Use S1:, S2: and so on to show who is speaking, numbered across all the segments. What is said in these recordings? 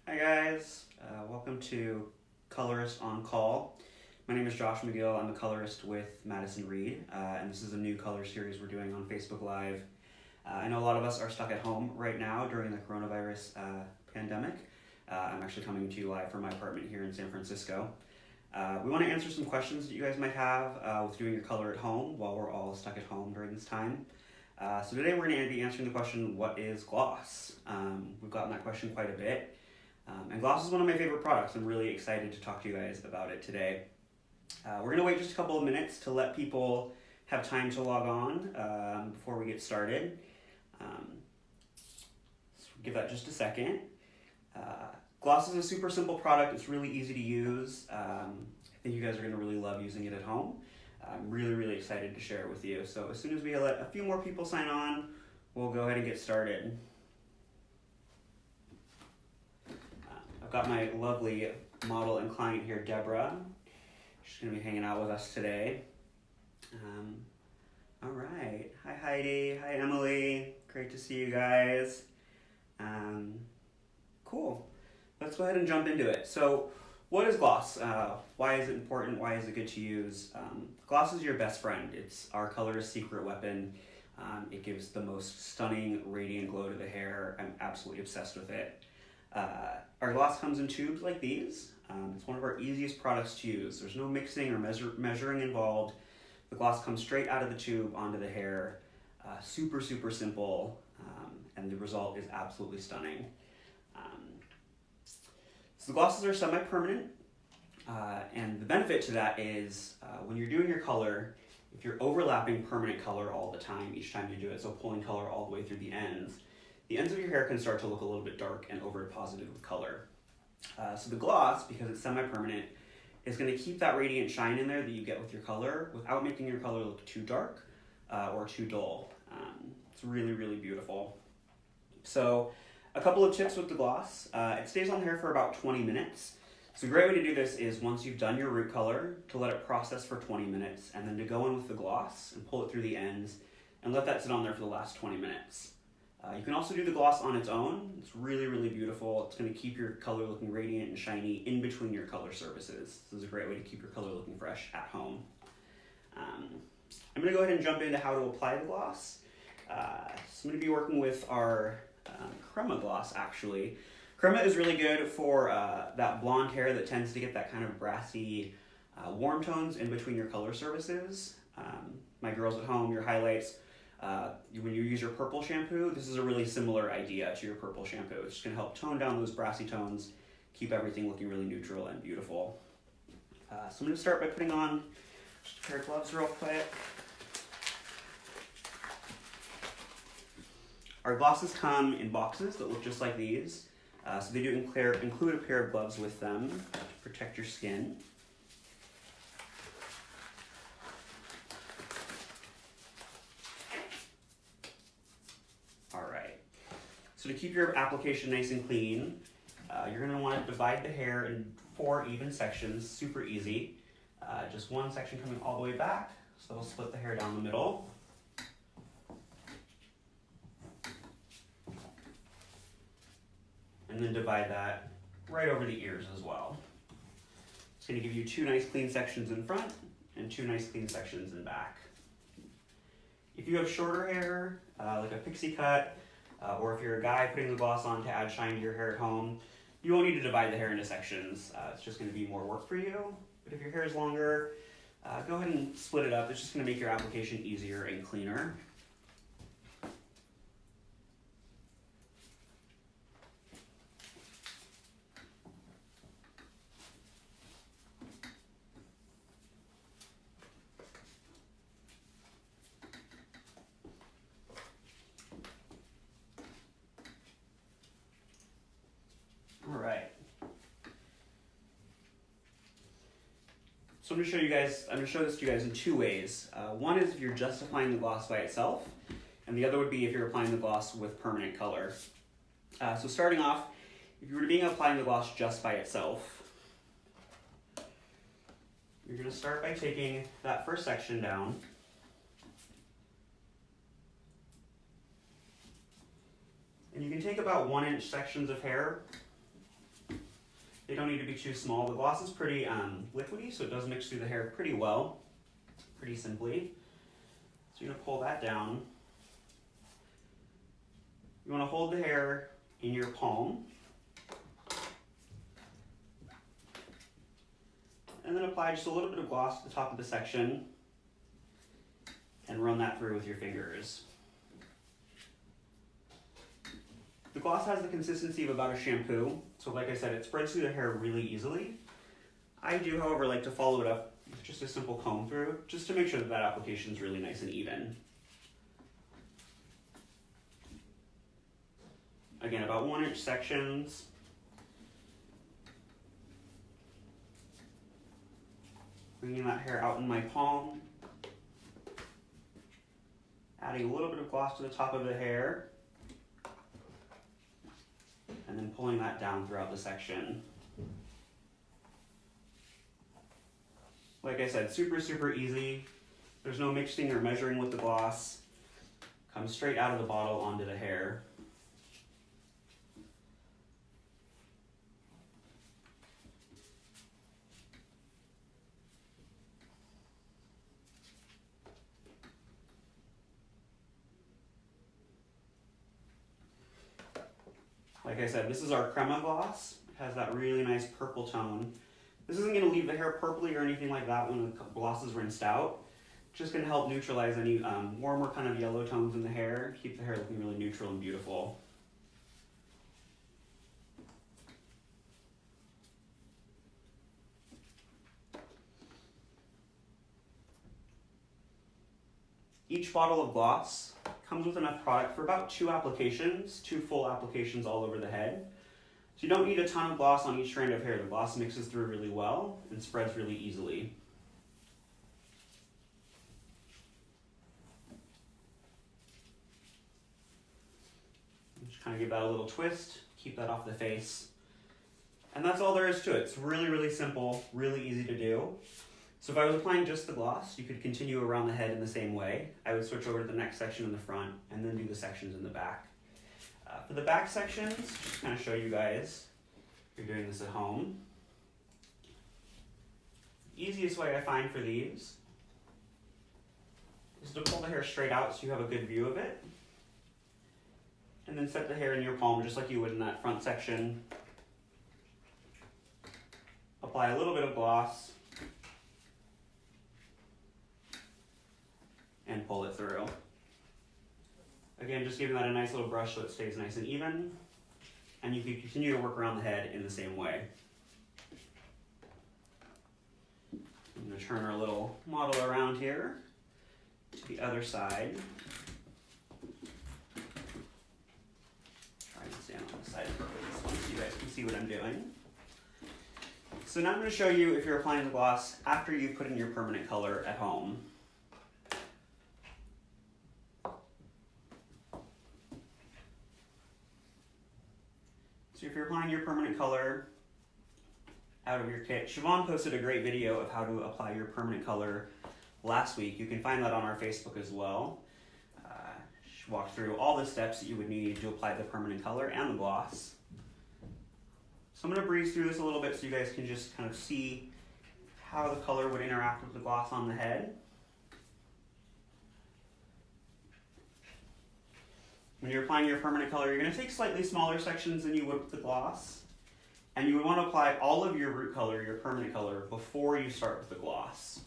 S1: Hi guys, welcome to Colorist on Call. My name is Josh McGill. I'm a colorist with Madison and this is a new color series we're doing on Facebook Live. I know a lot of us are stuck at home right now during the coronavirus pandemic. I'm actually coming to you live from my apartment here in San Francisco. We want to answer some questions that you guys might have with doing your color at home while we're all stuck at home during this time. So today we're going to be answering the question, what is gloss? We've gotten that question quite a bit. And gloss is one of my favorite products. I'm really excited to talk to you guys about it today. We're going to wait just a couple of minutes to let people have time to log on before we get started. So give that just a second. Gloss is a super simple product. It's really easy to use. I think you guys are going to really love using it at home. I'm really excited to share it with you. So as soon as we let a few more people sign on, we'll go ahead and get started. I've got my lovely model and client here, Deborah. She's going to be hanging out with us today. All right. Hi, Heidi. Hi, Emily. Great to see you guys. Cool. Let's go ahead and jump into it. So, what is gloss? Why is it important? Why is it good to use? Gloss is your best friend. It's our colorist's secret weapon. It gives the most stunning, radiant glow to the hair. I'm absolutely obsessed with it. Our gloss comes in tubes like these. It's one of our easiest products to use. There's no mixing or measuring involved. The gloss comes straight out of the tube onto the hair. Super simple, and the result is absolutely stunning. So the glosses are semi-permanent, and the benefit to that is when you're doing your color, if you're overlapping permanent color all the time, each time you do it, so pulling color all the way through the ends of your hair can start to look a little bit dark and over-deposited with color. So the gloss, because it's semi-permanent, is going to keep that radiant shine in there that you get with your color without making your color look too dark or too dull. It's really beautiful. So a couple of tips with the gloss. It stays on the hair for about 20 minutes. So a great way to do this is once you've done your root color, to let it process for 20 minutes, and then to go in with the gloss and pull it through the ends and let that sit on there for the last 20 minutes. You can also do the gloss on its own. It's really beautiful. It's going to keep your color looking radiant and shiny in between your color surfaces. This is a great way to keep your color looking fresh at home. I'm going to go ahead and jump into how to apply the gloss. So I'm going to be working with our Crema gloss, actually. Crema is really good for that blonde hair that tends to get that kind of brassy warm tones in between your color surfaces. My girls at home, your highlights, when you use your purple shampoo, this is a really similar idea to your purple shampoo. It's just going to help tone down those brassy tones, keep everything looking really neutral and beautiful. So I'm going to start by putting on just a pair of gloves real quick. Our glosses come in boxes that look just like these. So they do include a pair of gloves with them to protect your skin. So to keep your application nice and clean, you're going to want to divide the hair in 4 even sections, super easy. Just one section coming all the way back, so we'll split the hair down the middle. And then divide that right over the ears as well. It's going to give you 2 nice clean sections in front and 2 nice clean sections in back. If you have shorter hair, like a pixie cut, or if you're a guy putting the gloss on to add shine to your hair at home, you won't need to divide the hair into sections. It's just going to be more work for you. But if your hair is longer, go ahead and split it up. It's just going to make your application easier and cleaner. So I'm going to show this to you guys in 2 ways. One is if you're just applying the gloss by itself, and the other would be if you're applying the gloss with permanent color. So starting off, if you were to be applying the gloss just by itself, you're going to start by taking that first section down. And you can take about 1-inch sections of hair They don't need to be too small. The gloss is pretty liquidy, so it does mix through the hair pretty well, pretty simply. So you're gonna pull that down. You wanna hold the hair in your palm, and then apply just a little bit of gloss to the top of the section and run that through with your fingers. The gloss has the consistency of about a shampoo, so like I said, it spreads through the hair really easily. I do, however, like to follow it up with just a simple comb through, just to make sure that that application is really nice and even. Again, about 1-inch sections. Bringing that hair out in my palm. Adding a little bit of gloss to the top of the hair. And then pulling that down throughout the section. Like I said, super, super easy. There's no mixing or measuring with the gloss. Comes straight out of the bottle onto the hair. Like I said, this is our crema gloss. It has that really nice purple tone. This isn't going to leave the hair purpley or anything like that when the gloss is rinsed out. It's just going to help neutralize any warmer kind of yellow tones in the hair, keep the hair looking really neutral and beautiful. Each bottle of gloss comes with enough product for about 2 applications, 2 full applications all over the head. So you don't need a ton of gloss on each strand of hair. The gloss mixes through really well and spreads really easily. Just kind of give that a little twist, keep that off the face. And that's all there is to it. It's really, really simple, really easy to do. So if I was applying just the gloss, you could continue around the head in the same way. I would switch over to the next section in the front and then do the sections in the back. For the back sections, just kind of show you guys if you're doing this at home. Easiest way I find for these is to pull the hair straight out so you have a good view of it. And then set the hair in your palm just like you would in that front section. Apply a little bit of gloss. And pull it through. Again, just giving that a nice little brush so it stays nice and even. And you can continue to work around the head in the same way. I'm going to turn our little model around here to the other side. Try and stand on the side of this one so you guys can see what I'm doing. So now I'm going to show you if you're applying the gloss after you've put in your permanent color at home. So if you're applying your permanent color out of your kit, Siobhan posted a great video of how to apply your permanent color last week. You can find that on our Facebook as well. She walked through all the steps that you would need to apply the permanent color and the gloss. So I'm going to breeze through this a little bit so you guys can just kind of see how the color would interact with the gloss on the head. When you're applying your permanent color, you're going to take slightly smaller sections than you would with the gloss. And you would want to apply all of your root color, your permanent color, before you start with the gloss.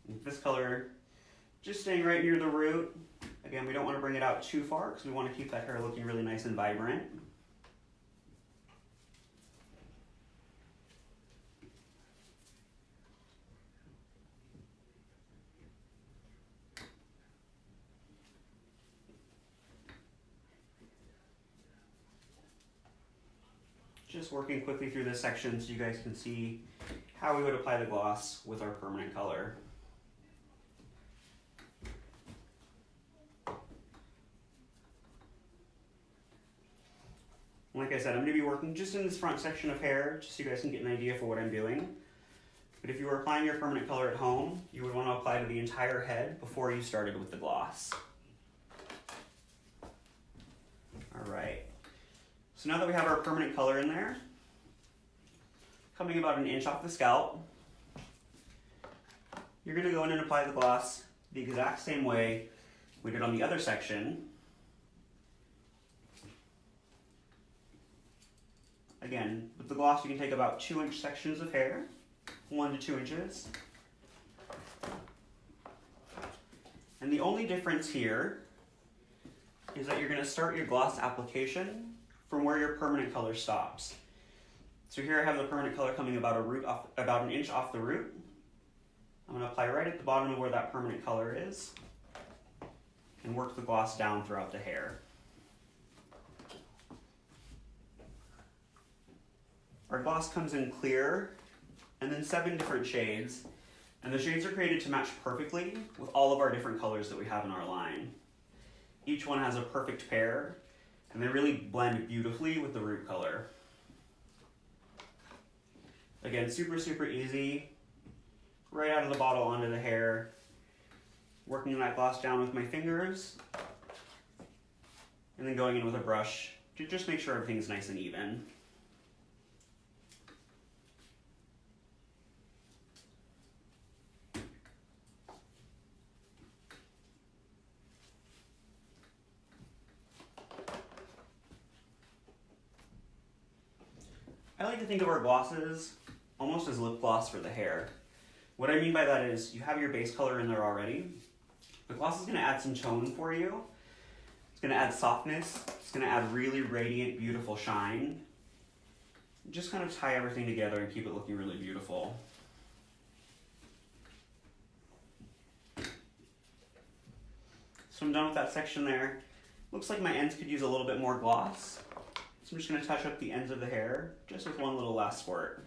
S1: And this color, just staying right near the root. Again, we don't want to bring it out too far because we want to keep that hair looking really nice and vibrant. Just working quickly through this section so you guys can see how we would apply the gloss with our permanent color. Like I said, I'm going to be working just in this front section of hair, just so you guys can get an idea for what I'm doing. But if you were applying your permanent color at home, you would want to apply to the entire head before you started with the gloss. All right. So now that we have our permanent color in there, coming about an inch off the scalp, you're going to go in and apply the gloss the exact same way we did on the other section. Again, with the gloss you can take about 2-inch sections of hair, 1 to 2 inches. And the only difference here is that you're going to start your gloss application from where your permanent color stops. So here I have the permanent color coming about an inch off the root. I'm going to apply right at the bottom of where that permanent color is and work the gloss down throughout the hair. Our gloss comes in clear and then 7 different shades, and the shades are created to match perfectly with all of our different colors that we have in our line. Each one has a perfect pair, and they really blend beautifully with the root color. Again, super, super easy. Right out of the bottle onto the hair. Working that gloss down with my fingers. And then going in with a brush to just make sure everything's nice and even. I like to think of our glosses almost as lip gloss for the hair. What I mean by that is you have your base color in there already. The gloss is going to add some tone for you. It's going to add softness. It's going to add really radiant, beautiful shine. Just kind of tie everything together and keep it looking really beautiful. So I'm done with that section there. Looks like my ends could use a little bit more gloss. So I'm just going to touch up the ends of the hair just with one little last squirt.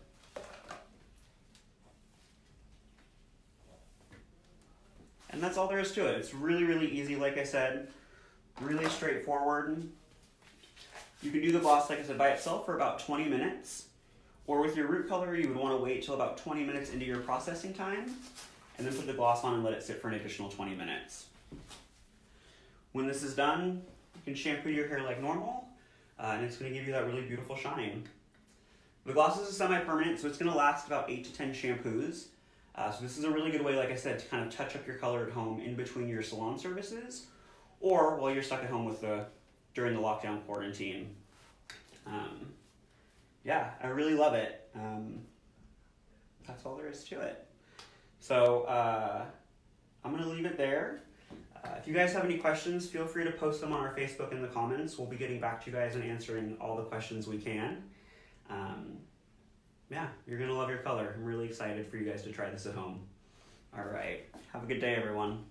S1: And that's all there is to it. It's really, really easy, like I said, really straightforward. You can do the gloss, like I said, by itself for about 20 minutes. Or with your root color, you would want to wait till about 20 minutes into your processing time, and then put the gloss on and let it sit for an additional 20 minutes. When this is done, you can shampoo your hair like normal, and it's going to give you that really beautiful shine. The gloss is a semi-permanent, so it's going to last about 8 to 10 shampoos. So this is a really good way, like I said, to kind of touch up your color at home in between your salon services, or while you're stuck at home during the lockdown quarantine. Yeah, I really love it. That's all there is to it. So I'm going to leave it there. If you guys have any questions, feel free to post them on our Facebook in the comments. We'll be getting back to you guys and answering all the questions we can. Yeah, you're going to love your color. I'm really excited for you guys to try this at home. All right. Have a good day, everyone.